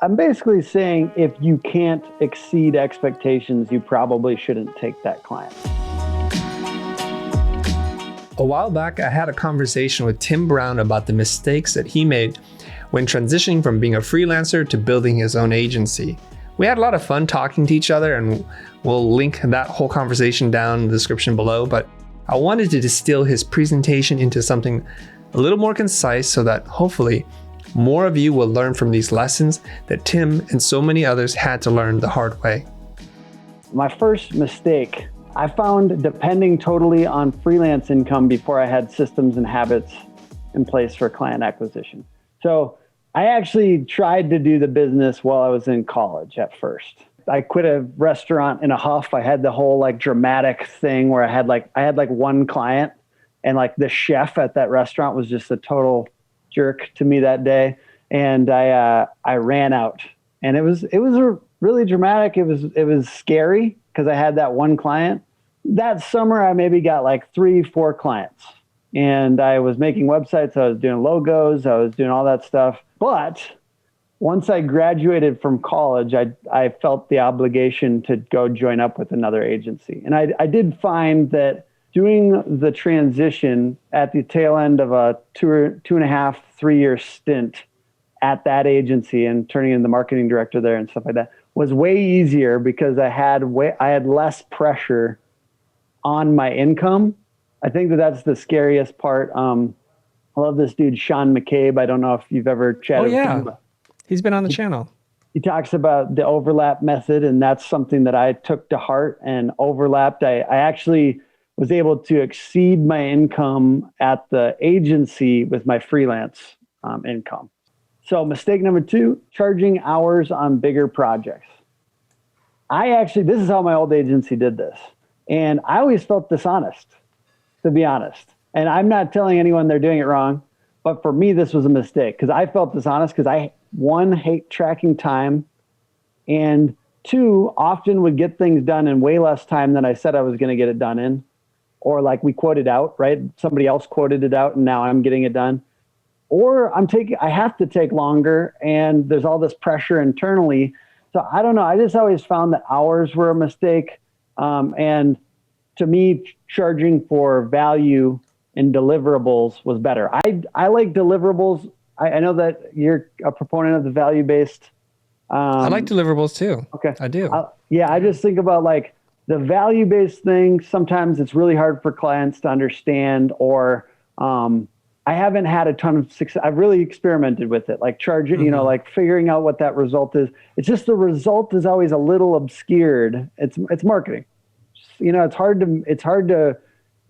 I'm basically saying if you can't exceed expectations, you probably shouldn't take that client. A while back, I had a conversation with Tim Brown about the mistakes that he made when transitioning from being a freelancer to building his own agency. We had a lot of fun talking to each other, and we'll link that whole conversation down in the description below, but I wanted to distill his presentation into something a little more concise so that hopefully more of you will learn from these lessons that Tim and so many others had to learn the hard way. My first mistake, I found depending totally on freelance income before I had systems and habits in place for client acquisition. So I actually tried to do the business while I was in college at first. I quit a restaurant in a huff. I had the whole dramatic thing where I had one client, and the chef at that restaurant was just a total jerk to me that day, and I ran out, and it was really dramatic. It was scary because I had that one client. That summer I maybe got 3-4 clients, and I was making websites, I was doing logos, I was doing all that stuff. But once I graduated from college, I felt the obligation to go join up with another agency, and I did find that doing the transition at the tail end of a 2.5, 3-year stint at that agency and turning into the marketing director there and stuff like that was way easier because I had less pressure on my income. I think that's the scariest part. I love this dude, Sean McCabe. I don't know if you've ever chatted with him. He's been on the channel. He talks about the overlap method, and that's something that I took to heart and overlapped. I actually was able to exceed my income at the agency with my freelance income. So mistake number 2, charging hours on bigger projects. This is how my old agency did this. And I always felt dishonest, to be honest. And I'm not telling anyone they're doing it wrong, but for me, this was a mistake because I felt dishonest because I, 1, hate tracking time, and 2, often would get things done in way less time than I said I was going to get it done in. Or we quoted out, right? Somebody else quoted it out and now I'm getting it done. Or I have to take longer and there's all this pressure internally. So I don't know. I just always found that hours were a mistake. And to me, charging for value in deliverables was better. I like deliverables. I know that you're a proponent of the value-based. I like deliverables too. Okay. I do. I just think about the value-based thing. Sometimes it's really hard for clients to understand, or I haven't had a ton of success. I've really experimented with it, charging, figuring out what that result is. It's just the result is always a little obscured. It's marketing. It's hard to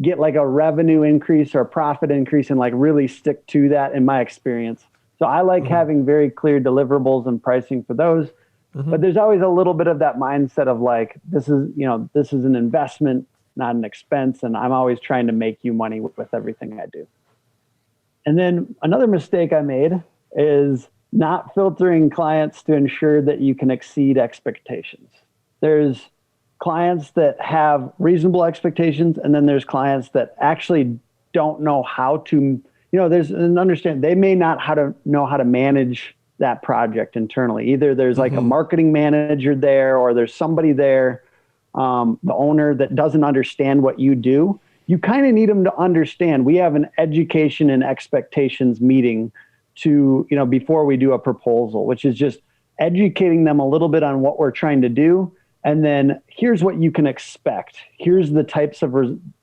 get a revenue increase or a profit increase and really stick to that in my experience. So I like having very clear deliverables and pricing for those. But there's always a little bit of that mindset of this is an investment, not an expense. And I'm always trying to make you money with everything I do. And then another mistake I made is not filtering clients to ensure that you can exceed expectations. There's clients that have reasonable expectations, and then there's clients that actually don't know how to, they may not know how to manage that project internally. Either there's a marketing manager there, or there's somebody there, the owner that doesn't understand what you do. You kind of need them to understand. We have an education and expectations meeting before we do a proposal, which is just educating them a little bit on what we're trying to do. And then here's what you can expect. Here's the types of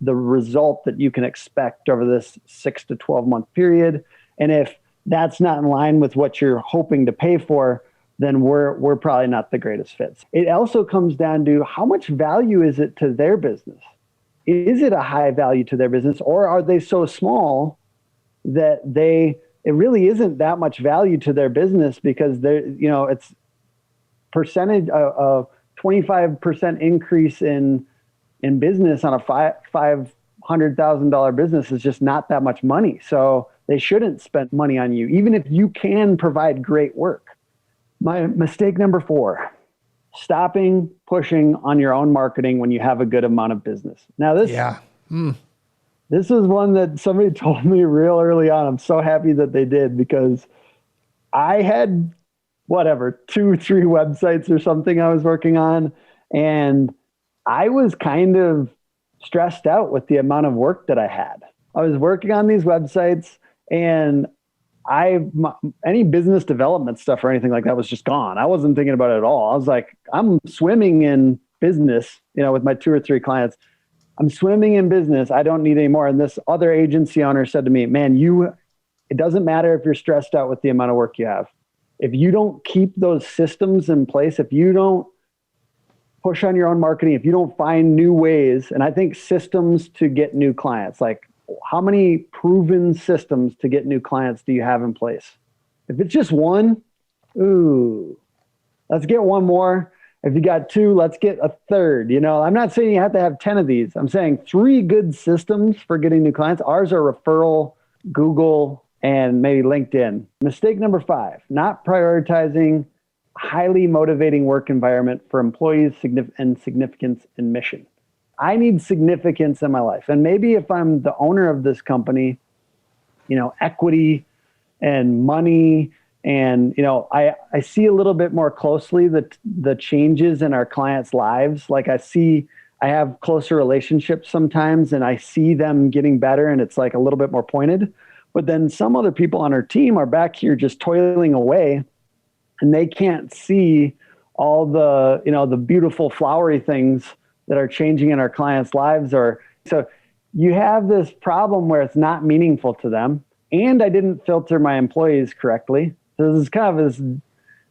the result that you can expect over this 6 to 12 month period. And if that's not in line with what you're hoping to pay for, then we're probably not the greatest fits. It also comes down to how much value is it to their business? Is it a high value to their business, or are they so small that it really isn't that much value to their business because it's percentage of 25% increase in business on a $500,000 business is just not that much money. So they shouldn't spend money on you, even if you can provide great work. My mistake number 4, stopping pushing on your own marketing when you have a good amount of business. Now this is one that somebody told me real early on. I'm so happy that they did, because I had whatever, 2-3 websites or something I was working on. And I was kind of stressed out with the amount of work that I had. I was working on these websites, and any business development stuff or anything like that was just gone. I wasn't thinking about it at all. I was like, I'm swimming in business, with my 2 or 3 clients. I'm swimming in business. I don't need any more. And this other agency owner said to me, man, it doesn't matter if you're stressed out with the amount of work you have. If you don't keep those systems in place, if you don't push on your own marketing, if you don't find new ways, and I think systems to get new clients, like how many proven systems to get new clients do you have in place? If it's just one, let's get one more. If you got 2, let's get a third. I'm not saying you have to have 10 of these. I'm saying 3 good systems for getting new clients. Ours are referral, Google, and maybe LinkedIn. Mistake number 5, not prioritizing highly motivating work environment for employees and significance and mission. I need significance in my life. And maybe if I'm the owner of this company, equity and money, and, I see a little bit more closely the changes in our clients' lives. Like I have closer relationships sometimes, and I see them getting better, and it's like a little bit more pointed. But then some other people on our team are back here just toiling away, and they can't see all the, the beautiful flowery things that are changing in our clients' lives. So you have this problem where it's not meaningful to them. And I didn't filter my employees correctly. So this is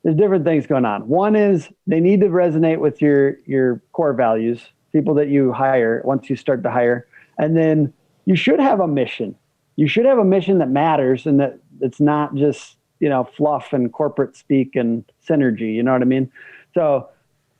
there's different things going on. One is they need to resonate with your core values, people that you hire once you start to hire. And then you should have a mission. You should have a mission that matters, and that it's not just, fluff and corporate speak and synergy. You know what I mean? So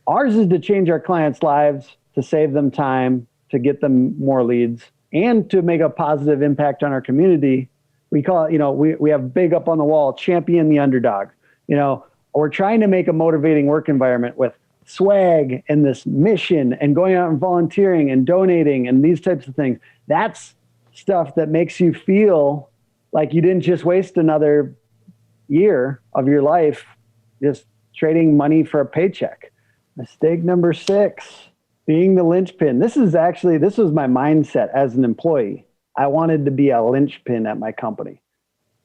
ours is to change our clients' lives, to save them time, to get them more leads, and to make a positive impact on our community. We call it, we have big up on the wall, champion the underdog. We're trying to make a motivating work environment with swag and this mission and going out and volunteering and donating and these types of things. That's stuff that makes you feel like you didn't just waste another year of your life just trading money for a paycheck. Mistake number 6, being the linchpin. This was my mindset as an employee. I wanted to be a linchpin at my company.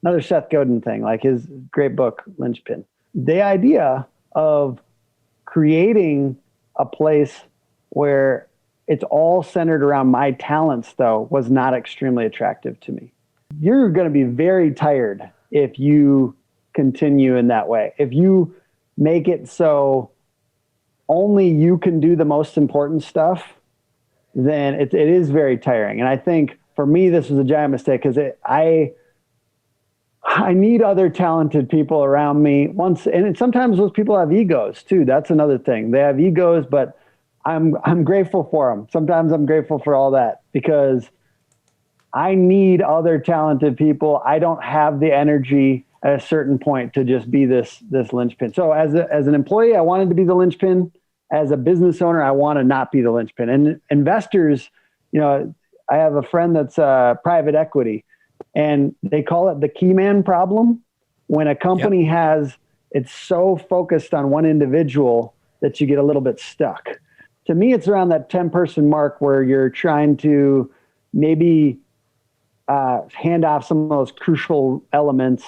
Another Seth Godin thing, like his great book, Linchpin. The idea of creating a place where it's all centered around my talents, though, was not extremely attractive to me. You're going to be very tired if you continue in that way. If you make it so only you can do the most important stuff, then it is very tiring. And I think for me, this was a giant mistake because I need other talented people around me. And sometimes those people have egos too. That's another thing. They have egos, but I'm grateful for them. Sometimes I'm grateful for all that because I need other talented people. I don't have the energy at a certain point to just be this linchpin. So as an employee, I wanted to be the linchpin. As a business owner, I want to not be the linchpin. And investors, I have a friend that's private equity, and they call it the key man problem. When a company it's so focused on one individual that you get a little bit stuck. To me, it's around that 10-person mark where you're trying to maybe hand off some of those crucial elements.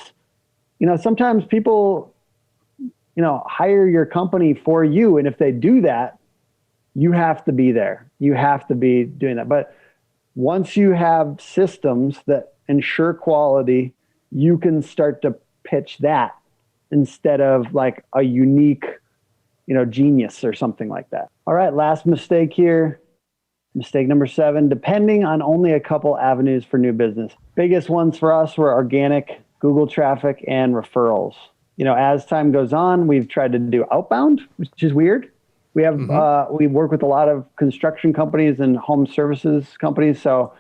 Sometimes people, hire your company for you. And if they do that, you have to be there. You have to be doing that. But once you have systems that ensure quality, you can start to pitch that instead of like a unique, genius or something like that. All right, last mistake here. Mistake number 7, depending on only a couple avenues for new business. Biggest ones for us were organic, Google traffic, and referrals. As time goes on, we've tried to do outbound, which is weird. We have we work with a lot of construction companies and home services companies. So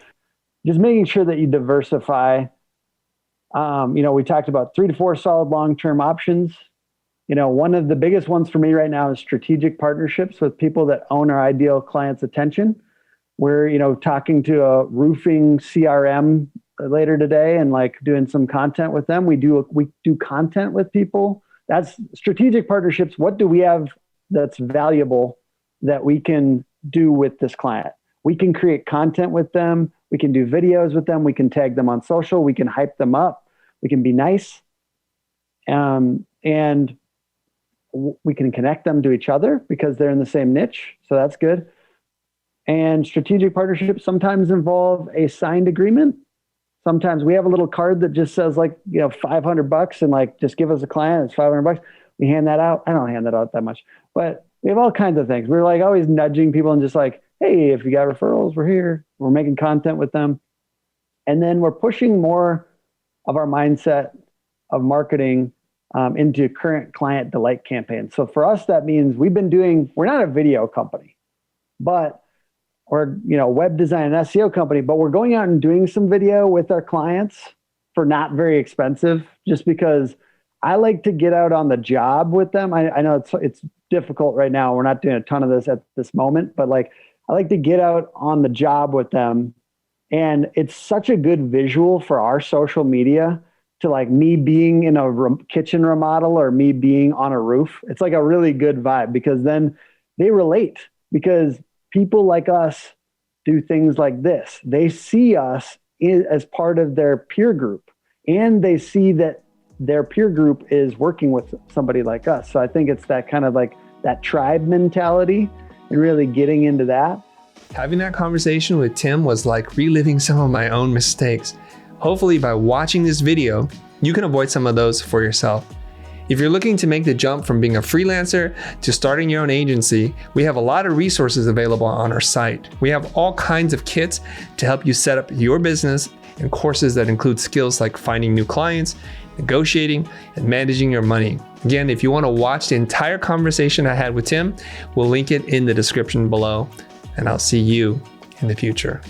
just making sure that you diversify. We talked about 3 to 4 solid long-term options. One of the biggest ones for me right now is strategic partnerships with people that own our ideal clients' attention. We're, talking to a roofing CRM later today and like doing some content with them. We do content with people that's strategic partnerships. What do we have that's valuable that we can do with this client? We can create content with them. We can do videos with them. We can tag them on social. We can hype them up. We can be nice. And we can connect them to each other because they're in the same niche. So that's good. And strategic partnerships sometimes involve a signed agreement. Sometimes we have a little card that just says like, $500 and like, just give us a client. It's $500. We hand that out. I don't hand that out that much, but we have all kinds of things. We're like always nudging people and just like, hey, if you got referrals, we're here. We're making content with them. And then we're pushing more of our mindset of marketing into current client delight campaigns. So for us, that means we're not a video company, but we're, web design and SEO company, but we're going out and doing some video with our clients for not very expensive, just because I like to get out on the job with them. I know it's difficult right now. We're not doing a ton of this at this moment, but like, I like to get out on the job with them. And it's such a good visual for our social media to like me being in a kitchen remodel or me being on a roof. It's like a really good vibe because then they relate, because people like us do things like this. They see us as part of their peer group, and they see that their peer group is working with somebody like us. So I think it's that kind of like that tribe mentality and really getting into that. Having that conversation with Tim was like reliving some of my own mistakes. Hopefully by watching this video, you can avoid some of those for yourself. If you're looking to make the jump from being a freelancer to starting your own agency, we have a lot of resources available on our site. We have all kinds of kits to help you set up your business and courses that include skills like finding new clients, negotiating, and managing your money. Again, if you want to watch the entire conversation I had with Tim, we'll link it in the description below, and I'll see you in the future.